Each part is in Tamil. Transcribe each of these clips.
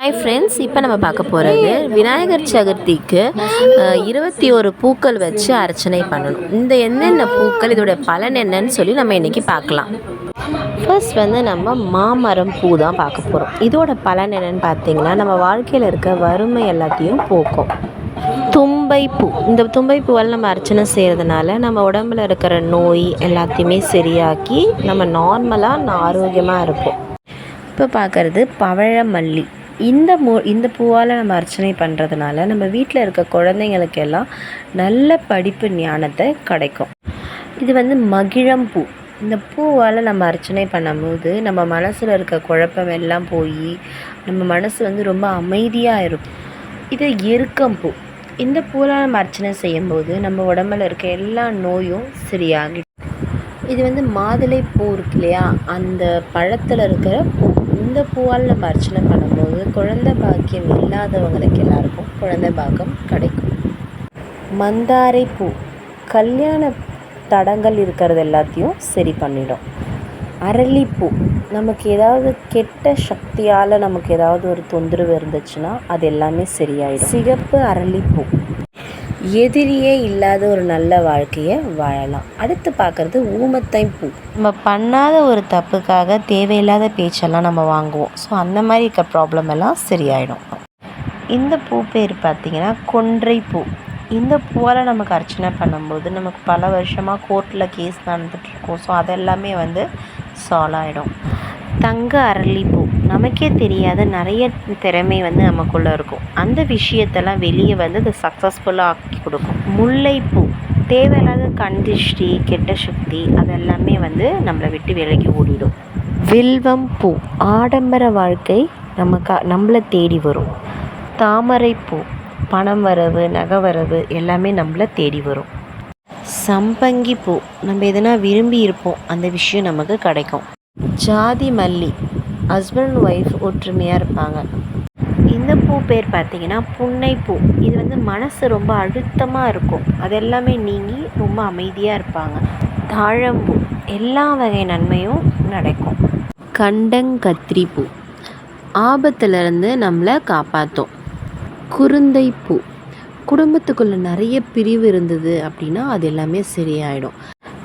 ஹாய் ஃப்ரெண்ட்ஸ், இப்போ நம்ம பார்க்க போகிறது விநாயகர் சதுர்த்திக்கு 21 பூக்கள் வச்சு அர்ச்சனை பண்ணணும். இந்த என்னென்ன பூக்கள், இதோட பலன் என்னன்னு சொல்லி நம்ம இன்றைக்கி பார்க்கலாம். ஃபர்ஸ்ட் நம்ம மாமரம் பூ தான் பார்க்க போகிறோம். இதோட பலன் என்னென்னு பார்த்தீங்கன்னா, நம்ம வாழ்க்கையில் இருக்க வறுமை எல்லாத்தையும் போக்கும். தும்பைப்பூ, இந்த தும்பைப்பூவால் நம்ம அர்ச்சனை செய்கிறதுனால நம்ம உடம்புல இருக்கிற நோய் எல்லாத்தையுமே சரியாக்கி நம்ம நார்மலாக ஆரோக்கியமாக இருப்போம். இப்போ பார்க்குறது பவழமல்லி. இந்த பூவால் நம்ம அர்ச்சனை பண்ணுறதுனால நம்ம வீட்டில் இருக்க குழந்தைங்களுக்கெல்லாம் நல்ல படிப்பு ஞானத்தை கிடைக்கும். இது மகிழம்பூ. இந்த பூவால் நம்ம அர்ச்சனை பண்ணும்போது நம்ம மனசில் இருக்க குழப்பம் எல்லாம் போய் நம்ம மனசு ரொம்ப அமைதியாக இருக்கும். இது எருக்கம்பூ. இந்த பூவால் நம்ம அர்ச்சனை செய்யும்போது நம்ம உடம்பில் இருக்க எல்லா நோயும் சரியாகிடும். இது மாதுளை பூ இருக்கு இல்லையா, அந்த பழத்தில் இருக்கிற பூ. இந்த பூவால் நம்ம அர்ச்சனை பண்ணும்போது குழந்தை பாக்கியம் இல்லாதவங்களுக்கு எல்லாருக்கும் குழந்தை பாக்கியம் கிடைக்கும். மந்தாரை பூ கல்யாண தடங்கள் இருக்கிறது எல்லாத்தையும் சரி பண்ணிடும். அரளிப்பூ, நமக்கு ஏதாவது கெட்ட சக்தியால் நமக்கு ஏதாவது ஒரு தொந்தரவு இருந்துச்சுன்னா அது எல்லாமே சரியாயிடும். சிகப்பு அரளிப்பூ, எதிரியே இல்லாத ஒரு நல்ல வாழ்க்கையை வாழலாம். அடுத்து பார்க்குறது ஊமத்தை பூ. நம்ம பண்ணாத ஒரு தப்புக்காக தேவையில்லாத பேச்செல்லாம் நம்ம வாங்குவோம். ஸோ அந்த மாதிரி இருக்க ப்ராப்ளம் எல்லாம் சரியாயிடும். இந்த பூ பேர் பார்த்திங்கன்னா கொன்றை பூ. இந்த பூவால் நமக்கு அர்ச்சனை பண்ணும்போது நமக்கு பல வருஷமாக கோர்ட்டில் கேஸ் நடந்துகிட்ருக்கோம். ஸோ அதெல்லாமே சால்வ் ஆகிடும். தங்க அரளிப்பூ, நமக்கே தெரியாத நிறைய திறமை நமக்குள்ளே இருக்கும். அந்த விஷயத்தெல்லாம் வெளியே அது சக்ஸஸ்ஃபுல்லாக ஆக்கி கொடுக்கும். முல்லைப்பூ, தேவையில்லாத கண்திஷ்டி கெட்ட சக்தி அதெல்லாமே நம்மளை விட்டு விலகி ஓடிடும். வில்வம் பூ, ஆடம்பர வாழ்க்கை நம்மளை தேடி வரும். தாமரைப்பூ, பணம் வரவு நகை எல்லாமே நம்மளை தேடி வரும். சம்பங்கி பூ, நம்ம எதனா விரும்பி இருப்போம், அந்த விஷயம் நமக்கு கிடைக்கும். ஜாதி மல்லி, ஹஸ்பண்ட் ஒய்ஃப் ஒற்றுமையாக இருப்பாங்க. இந்த பூ பேர் பார்த்திங்கன்னா புன்னைப்பூ. இது மனசு ரொம்ப அழுத்தமாக இருக்கும், அதெல்லாமே நீங்கி ரொம்ப அமைதியாக இருப்பாங்க. தாழம்பூ, எல்லா வகை நன்மையும் நடக்கும். கண்டங்கத்திரிப்பூ, ஆபத்துலேருந்து நம்மளை காப்பாற்றும். குருந்தைப்பூ, குடும்பத்துக்குள்ளே நிறைய பிரிவு இருந்தது அப்படின்னா அது எல்லாமே சரியாயிடும்.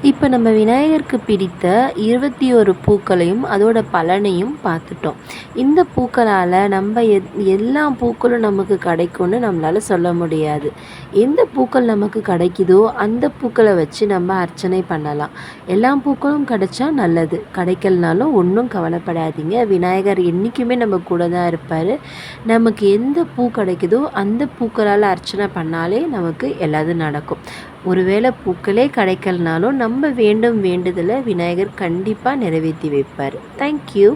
இப்போ நம்ம விநாயகருக்கு பிடித்த 21 பூக்களையும் அதோட பலனையும் பார்த்துட்டோம். இந்த பூக்களால் நம்ம எல்லா பூக்களும் நமக்கு கிடைக்கும்னு நம்மளால் சொல்ல முடியாது. எந்த பூக்கள் நமக்கு கிடைக்குதோ அந்த பூக்களை வச்சு நம்ம அர்ச்சனை பண்ணலாம். எல்லா பூக்களும் கிடைச்சா நல்லது, கிடைக்கலனாலும் ஒன்றும் கவலைப்படாதீங்க. விநாயகர் என்றைக்குமே நம்ம கூட தான் இருப்பார். நமக்கு எந்த பூ கிடைக்குதோ அந்த பூக்களால் அர்ச்சனை பண்ணாலே நமக்கு எல்லாதும் நடக்கும். ஒருவேளை பூக்களே கிடைக்கலனாலும் நம்ம வேண்டும் வேண்டுதலை விநாயகர் கண்டிப்பாக நிறைவேற்றி வைப்பார். தேங்க்யூ.